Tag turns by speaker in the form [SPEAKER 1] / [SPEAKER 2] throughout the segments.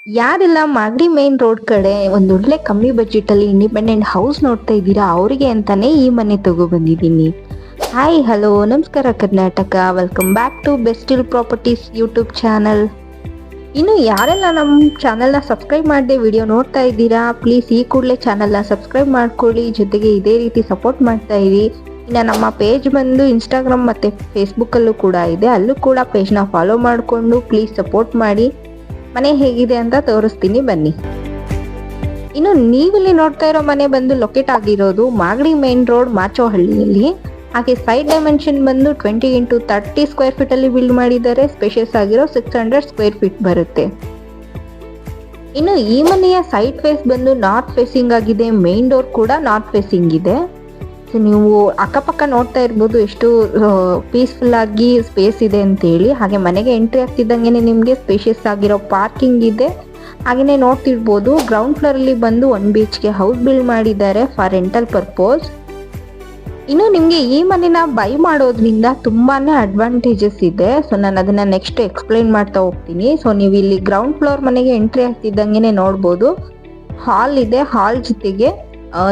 [SPEAKER 1] ಯಾರೆಲ್ಲ Magadi main road ಕಡೆ ಒಂದೊಳ್ಳೆ ಕಮ್ಮಿ ಬಜೆಟ್ ಅಲ್ಲಿ ಇಂಡಿಪೆಂಡೆಂಟ್ ಹೌಸ್ ನೋಡ್ತಾ ಇದ್ದೀರಾ ಅವರಿಗೆ ಅಂತಾನೆ ಈ ಮನೆ ತಗೋ ಬಂದಿದ್ದೀನಿ. ಹಾಯ್ ಹಲೋ ನಮಸ್ಕಾರ Karnataka, welcome back to Bestil properties YouTube channel. ಇನ್ನು ಯಾರೆಲ್ಲ ನಮ್ಮ ಚಾನಲ್ನ ಸಬ್ಸ್ಕ್ರೈಬ್ ಮಾಡದೆ ವಿಡಿಯೋ ನೋಡ್ತಾ ಇದ್ದೀರಾ, ಪ್ಲೀಸ್ ಈ ಕೂಡಲೇ ಚಾನಲ್ನ ಸಬ್ಸ್ಕ್ರೈಬ್ ಮಾಡ್ಕೊಳ್ಳಿ, ಜೊತೆಗೆ ಇದೇ ರೀತಿ ಸಪೋರ್ಟ್ ಮಾಡ್ತಾ ಇರಿ. ಇನ್ನು ನಮ್ಮ ಪೇಜ್ ಬಂದು ಇನ್ಸ್ಟಾಗ್ರಾಮ್ ಮತ್ತು ಫೇಸ್ಬುಕ್ಕಲ್ಲೂ ಕೂಡ ಇದೆ, ಅಲ್ಲೂ ಕೂಡ ಪೇಜ್ನ ಫಾಲೋ ಮಾಡಿಕೊಂಡು ಪ್ಲೀಸ್ ಸಪೋರ್ಟ್ ಮಾಡಿ. ಮನೆ ಹೇಗಿದೆ ಅಂತ ತೋರಿಸ್ತೀನಿ ಬನ್ನಿ. ಇನ್ನು ನೀವಿಲ್ಲಿ ನೋಡ್ತಾ ಇರೋ ಮನೆ ಬಂದು ಲೊಕೇಟ್ ಆಗಿರೋದು ಮಾಗಡಿ ಮೇನ್ ರೋಡ್ ಮಾಚೋಹಳ್ಳಿಯಲ್ಲಿ. ಹಾಗೆ ಸೈಡ್ ಡೈಮೆನ್ಷನ್ ಬಂದು 20x30 ಸ್ಕ್ವೇರ್ ಫೀಟ್ ಅಲ್ಲಿ ಬಿಲ್ಡ್ ಮಾಡಿದ್ದಾರೆ. ಸ್ಪೇಷಿಯಸ್ ಆಗಿರೋ 600 ಸ್ಕ್ವೇರ್ ಫೀಟ್ ಬರುತ್ತೆ. ಇನ್ನು ಈ ಮನೆಯ ಸೈಡ್ ಫೇಸ್ ಬಂದು ನಾರ್ತ್ ಫೇಸಿಂಗ್ ಆಗಿದೆ, ಮೇನ್ ಡೋರ್ ಕೂಡ ನಾರ್ತ್ ಫೇಸಿಂಗ್ ಇದೆ. ಸೊ ನೀವು ಅಕ್ಕಪಕ್ಕ ನೋಡ್ತಾ ಇರ್ಬೋದು ಎಷ್ಟು ಪೀಸ್ಫುಲ್ ಆಗಿ ಸ್ಪೇಸ್ ಇದೆ ಅಂತೇಳಿ. ಹಾಗೆ ಮನೆಗೆ ಎಂಟ್ರಿ ಆಗ್ತಿದ್ದಂಗೆ ನಿಮಗೆ ಸ್ಪೇಷಿಯಸ್ ಆಗಿರೋ ಪಾರ್ಕಿಂಗ್ ಇದೆ. ಹಾಗೆಯೇ ನೋಡ್ತಿರ್ಬೋದು ಗ್ರೌಂಡ್ ಫ್ಲೋರ್ ಅಲ್ಲಿ ಬಂದು 1 BHK ಹೌಸ್ ಬಿಲ್ಡ್ ಮಾಡಿದ್ದಾರೆ ಫಾರ್ ರೆಂಟಲ್ ಪರ್ಪೋಸ್. ಇನ್ನು ನಿಮಗೆ ಈ ಮನೆನ ಬೈ ಮಾಡೋದ್ರಿಂದ ತುಂಬಾನೇ ಅಡ್ವಾಂಟೇಜಸ್ ಇದೆ. ಸೊ ನಾನು ಅದನ್ನ ನೆಕ್ಸ್ಟ್ ಎಕ್ಸ್ಪ್ಲೈನ್ ಮಾಡ್ತಾ ಹೋಗ್ತೀನಿ. ಸೊ ನೀವು ಇಲ್ಲಿ ಗ್ರೌಂಡ್ ಫ್ಲೋರ್ ಮನೆಗೆ ಎಂಟ್ರಿ ಆಗ್ತಿದ್ದಂಗೆ ನೋಡ್ಬೋದು ಹಾಲ್ ಇದೆ. ಹಾಲ್ ಜೊತೆಗೆ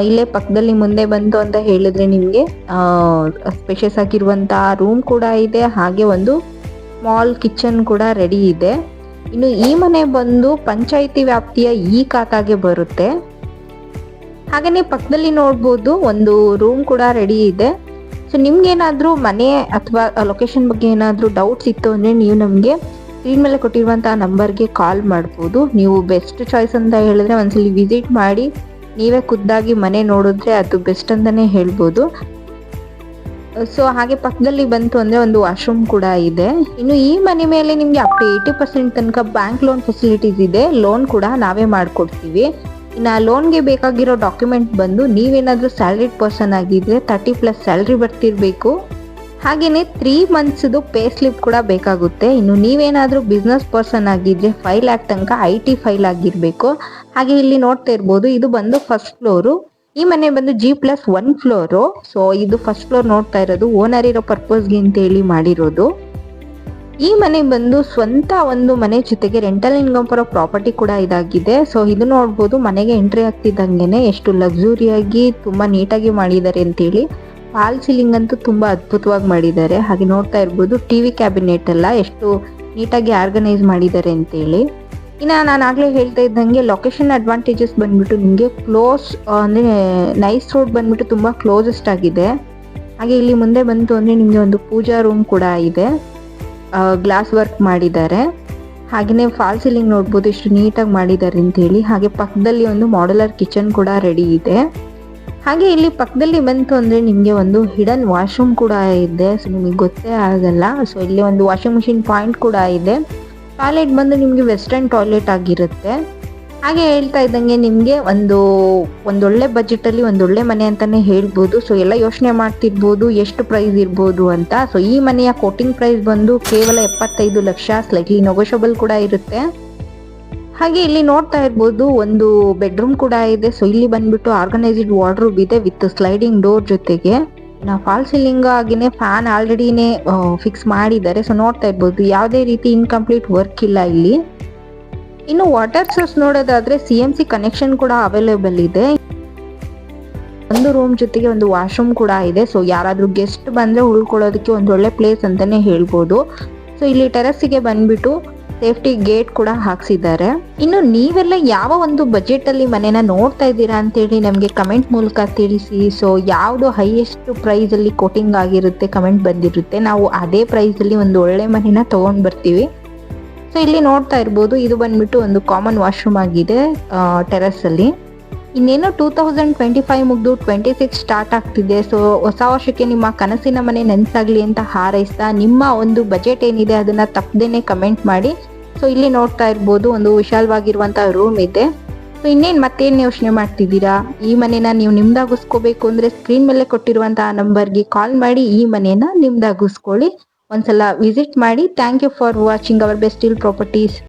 [SPEAKER 1] ಇಲ್ಲೇ ಪಕ್ಕದಲ್ಲಿ ಮುಂದೆ ಬಂತು ಅಂತ ಹೇಳಿದ್ರೆ ನಿಮಗೆ ಸ್ಪೇಷಿಯಸ್ ಆಗಿರುವಂತಹ ರೂಮ್ ಕೂಡ ಇದೆ. ಹಾಗೆ ಒಂದು ಸ್ಮಾಲ್ ಕಿಚನ್ ಕೂಡ ರೆಡಿ ಇದೆ. ಇನ್ನು ಈ ಮನೆ ಬಂದು ಪಂಚಾಯಿತಿ ವ್ಯಾಪ್ತಿಯ ಈ ಖಾತಾಗೆ ಬರುತ್ತೆ. ಹಾಗೇನೆ ಪಕ್ಕದಲ್ಲಿ ನೋಡ್ಬೋದು ಒಂದು ರೂಮ್ ಕೂಡ ರೆಡಿ ಇದೆ. ಸೊ ನಿಮ್ಗೇನಾದ್ರೂ ಮನೆ ಅಥವಾ ಲೊಕೇಶನ್ ಬಗ್ಗೆ ಏನಾದ್ರೂ ಡೌಟ್ಸ್ ಇತ್ತು ಅಂದ್ರೆ ನೀವು ನಮಗೆ ಸ್ಕ್ರೀನ್ ಮೇಲೆ ಕೊಟ್ಟಿರುವಂತಹ ನಂಬರ್ಗೆ ಕಾಲ್ ಮಾಡ್ಬೋದು. ನೀವು ಬೆಸ್ಟ್ ಚಾಯ್ಸ್ ಅಂತ ಹೇಳಿದ್ರೆ ಒಂದ್ಸಲಿ ವಿಸಿಟ್ ಮಾಡಿ ನೀವೇ ಖುದ್ದಾಗಿ ಮನೆ ನೋಡಿದ್ರೆ ಅದು ಬೆಸ್ಟ್ ಅಂತಾನೆ ಹೇಳ್ಬೋದು. ಸೊ ಹಾಗೆ ಪಕ್ಕದಲ್ಲಿ ಬಂತು ಅಂದ್ರೆ ಒಂದು ವಾಶ್ರೂಮ್ ಕೂಡ ಇದೆ. ಇನ್ನು ಈ ಮನೆ ಮೇಲೆ ನಿಮ್ಗೆ ಅಪ್ ಟು 80% ತನಕ ಬ್ಯಾಂಕ್ ಲೋನ್ ಫೆಸಿಲಿಟೀಸ್ ಇದೆ. ಲೋನ್ ಕೂಡ ನಾವೇ ಮಾಡ್ಕೊಡ್ತೀವಿ. ಇನ್ನು ಆ ಲೋನ್ಗೆ ಬೇಕಾಗಿರೋ ಡಾಕ್ಯುಮೆಂಟ್ ಬಂದು ನೀವೇನಾದ್ರೂ ಸ್ಯಾಲರಿಡ್ ಪರ್ಸನ್ ಆಗಿದ್ರೆ 30+ ಸ್ಯಾಲರಿ ಬರ್ತಿರ್ಬೇಕು. ಹಾಗೇನೆ 3 months ಪೇ ಸ್ಲಿಪ್ ಕೂಡ ಬೇಕಾಗುತ್ತೆ. ಇನ್ನು ನೀವೇನಾದ್ರೂ ಬಿಸ್ನೆಸ್ ಪರ್ಸನ್ ಆಗಿದ್ರೆ 5 lakh ತನಕ IT ಫೈಲ್ ಆಗಿರ್ಬೇಕು. ಹಾಗೆ ಇಲ್ಲಿ ನೋಡ್ತಾ ಇರ್ಬೋದು ಇದು ಬಂದು ಫಸ್ಟ್ ಫ್ಲೋರು. ಈ ಮನೆ ಬಂದು G+1 ಫ್ಲೋರು. ಸೊ ಇದು ಫಸ್ಟ್ ಫ್ಲೋರ್ ನೋಡ್ತಾ ಇರೋದು ಓನರ್ ಇರೋ ಪರ್ಪಸ್ಗೆ ಅಂತ ಹೇಳಿ ಮಾಡಿರೋದು. ಈ ಮನೆ ಬಂದು ಸ್ವಂತ ಒಂದು ಮನೆ ಜೊತೆಗೆ ರೆಂಟಲ್ ಇನ್ಕಮ್ ಬರೋ ಪ್ರಾಪರ್ಟಿ ಕೂಡ ಇದಾಗಿದೆ. ಸೊ ಇದು ನೋಡ್ಬೋದು ಮನೆಗೆ ಎಂಟ್ರಿ ಆಗ್ತಿದ್ದಂಗೆನೆ ಎಷ್ಟು ಲಕ್ಸುರಿಯಾಗಿ ತುಂಬಾ ನೀಟಾಗಿ ಮಾಡಿದ್ದಾರೆ ಅಂತೇಳಿ. ಫಾಲ್ ಸೀಲಿಂಗ್ ಅಂತೂ ತುಂಬಾ ಅದ್ಭುತವಾಗಿ ಮಾಡಿದ್ದಾರೆ. ಹಾಗೆ ನೋಡ್ತಾ ಇರ್ಬೋದು ಟಿವಿ ಕ್ಯಾಬಿನೆಟ್ ಎಲ್ಲ ಎಷ್ಟು ನೀಟಾಗಿ ಆರ್ಗನೈಸ್ ಮಾಡಿದ್ದಾರೆ ಅಂತೇಳಿ. ಇನ್ನು ನಾನು ಆಗ್ಲೇ ಹೇಳ್ತಾ ಇದ್ದಂಗೆ ಲೊಕೇಶನ್ ಅಡ್ವಾಂಟೇಜಸ್ ಬಂದ್ಬಿಟ್ಟು ನಿಮಗೆ ಕ್ಲೋಸ್ ಅಂದ್ರೆ ನೈಸ್ ರೋಡ್ ಬಂದ್ಬಿಟ್ಟು ತುಂಬಾ ಕ್ಲೋಸೆಸ್ಟ್ ಆಗಿದೆ. ಹಾಗೆ ಇಲ್ಲಿ ಮುಂದೆ ಬಂತು ಅಂದ್ರೆ ನಿಮಗೆ ಒಂದು ಪೂಜಾ ರೂಮ್ ಕೂಡ ಇದೆ, ಗ್ಲಾಸ್ ವರ್ಕ್ ಮಾಡಿದ್ದಾರೆ. ಹಾಗೆಯೇ ಫಾಲ್ ಸೀಲಿಂಗ್ ನೋಡ್ಬೋದು ಎಷ್ಟು ನೀಟಾಗಿ ಮಾಡಿದ್ದಾರೆ ಅಂತೇಳಿ. ಹಾಗೆ ಪಕ್ಕದಲ್ಲಿ ಒಂದು ಮಾಡ್ಯುಲರ್ ಕಿಚನ್ ಕೂಡ ರೆಡಿ ಇದೆ. ಹಾಗೆ ಇಲ್ಲಿ ಪಕ್ಕದಲ್ಲಿ ಬಂತು ಅಂದ್ರೆ ನಿಮಗೆ ಒಂದು ಹಿಡನ್ ವಾಶ್ರೂಮ್ ಕೂಡ ಇದೆ. ಸೊ ನಿಮಗೆ ಗೊತ್ತೇ ಆಗಲ್ಲ. ಸೊ ಇಲ್ಲಿ ಒಂದು ವಾಷಿಂಗ್ ಮಿಷಿನ್ ಪಾಯಿಂಟ್ ಕೂಡ ಇದೆ. ಟಾಯ್ಲೆಟ್ ಬಂದು ನಿಮಗೆ ವೆಸ್ಟರ್ನ್ ಟಾಯ್ಲೆಟ್ ಆಗಿರುತ್ತೆ. ಹಾಗೆ ಹೇಳ್ತಾ ಇದ್ದಂಗೆ ನಿಮಗೆ ಒಂದೊಳ್ಳೆ ಬಜೆಟ್ ಅಲ್ಲಿ ಒಂದೊಳ್ಳೆ ಮನೆ ಅಂತಾನೆ ಹೇಳ್ಬೋದು. ಸೊ ಎಲ್ಲ ಯೋಚನೆ ಮಾಡ್ತಿರ್ಬೋದು ಎಷ್ಟು ಪ್ರೈಸ್ ಇರ್ಬೋದು ಅಂತ. ಸೊ ಈ ಮನೆಯ ಕೋಟಿಂಗ್ ಪ್ರೈಸ್ ಬಂದು ಕೇವಲ 75 ಲಕ್ಷ, ಸ್ಲೈಟ್ಲಿ ನೆಗೋಷಿಯಬಲ್ ಕೂಡ ಇರುತ್ತೆ. ಹಾಗೆ ಇಲ್ಲಿ ನೋಡ್ತಾ ಇರ್ಬೋದು ಒಂದು ಬೆಡ್ರೂಮ್ ಕೂಡ ಇದೆ. ಸೊ ಇಲ್ಲಿ ಬಂದ್ಬಿಟ್ಟು ಆರ್ಗನೈಸ್ಡ್ ವಾರ್ಡ್ರೋಬ್ ಇದೆ ವಿತ್ ಸ್ಲೈಡಿಂಗ್ ಡೋರ್ ಜೊತೆಗೆ. ಫಾಲ್ ಸೀಲಿಂಗ್ ಆಗಿನೇ ಫ್ಯಾನ್ ಆಲ್ರೆಡಿನೇ ಫಿಕ್ಸ್ ಮಾಡಿದ್ದಾರೆ. ಸೊ ನೋಡ್ತಾ ಇರ್ಬೋದು ಯಾವುದೇ ರೀತಿ ಇನ್ಕಂಪ್ಲೀಟ್ ವರ್ಕ್ ಇಲ್ಲ ಇಲ್ಲಿ. ಇನ್ನು ವಾಟರ್ ಸೋರ್ಸ್ ನೋಡೋದಾದ್ರೆ CMC ಕನೆಕ್ಷನ್ ಕೂಡ ಅವೈಲೇಬಲ್ ಇದೆ. ಒಂದು ರೂಮ್ ಜೊತೆಗೆ ಒಂದು ವಾಶ್ರೂಮ್ ಕೂಡ ಇದೆ. ಸೊ ಯಾರಾದ್ರೂ ಗೆಸ್ಟ್ ಬಂದ್ರೆ ಉಳ್ಕೊಳ್ಳೋದಕ್ಕೆ ಒಂದೊಳ್ಳೆ ಪ್ಲೇಸ್ ಅಂತಾನೆ ಹೇಳ್ಬೋದು. ಸೊ ಇಲ್ಲಿ ಟೆರಸ್ಸಿಗೆ ಬಂದ್ಬಿಟ್ಟು ಸೇಫ್ಟಿ ಗೇಟ್ ಕೂಡ ಹಾಕ್ಸಿದ್ದಾರೆ. ಇನ್ನು ನೀವೆಲ್ಲ ಯಾವ ಒಂದು ಬಜೆಟ್ ಅಲ್ಲಿ ಮನೆನ ನೋಡ್ತಾ ಇದ್ದೀರಾ ಅಂತೇಳಿ ನಮಗೆ ಕಮೆಂಟ್ ಮೂಲಕ ತಿಳಿಸಿ. ಸೊ ಯಾವ್ದು ಹೈಯೆಸ್ಟ್ ಪ್ರೈಸ್ ಅಲ್ಲಿ ಕೋಟಿಂಗ್ ಆಗಿರುತ್ತೆ ಕಮೆಂಟ್ ಬಂದಿರುತ್ತೆ, ನಾವು ಅದೇ ಪ್ರೈಸ್ ಅಲ್ಲಿ ಒಂದು ಒಳ್ಳೆ ಮನೆನ ತಗೊಂಡ್ ಬರ್ತೀವಿ. ಸೊ ಇಲ್ಲಿ ನೋಡ್ತಾ ಇರ್ಬೋದು ಇದು ಬಂದ್ಬಿಟ್ಟು ಒಂದು ಕಾಮನ್ ವಾಶ್ರೂಮ್ ಆಗಿದೆ ಟೆರಸ್ ಅಲ್ಲಿ. ಇನ್ನೇನು 2025 ಮುಗ್ದು 26 ಸ್ಟಾರ್ಟ್ ಆಗ್ತಿದೆ. ಸೊ ಹೊಸ ವರ್ಷಕ್ಕೆ ನಿಮ್ಮ ಕನಸಿನ ಮನೆ ನೆನಸಾಗ್ಲಿ ಅಂತ ಹಾರೈಸ್ತಾ ನಿಮ್ಮ ಒಂದು ಬಜೆಟ್ ಏನಿದೆ ಅದನ್ನ ತಪ್ಪದೇನೆ ಕಮೆಂಟ್ ಮಾಡಿ. ಸೊ ಇಲ್ಲಿ ನೋಡ್ತಾ ಇರ್ಬೋದು ಒಂದು ವಿಶಾಲವಾಗಿರುವಂತಹ ರೂಮ್ ಇದೆ. ಸೊ ಇನ್ನೇನು ಮತ್ತೇನು ಯೋಚನೆ ಮಾಡ್ತಿದ್ದೀರಾ? ಈ ಮನೆನ ನೀವು ನಿಮ್ದಾಗಿಸ್ಕೋಬೇಕು ಅಂದ್ರೆ ಸ್ಕ್ರೀನ್ ಮೇಲೆ ಕೊಟ್ಟಿರುವಂತಹ ನಂಬರ್ಗೆ ಕಾಲ್ ಮಾಡಿ ಈ ಮನೆನ ನಿಮ್ದಾಗಿಸ್ಕೊಳ್ಳಿ. ಒಂದ್ಸಲ ವಿಸಿಟ್ ಮಾಡಿ. Thank you for watching our Bestil properties.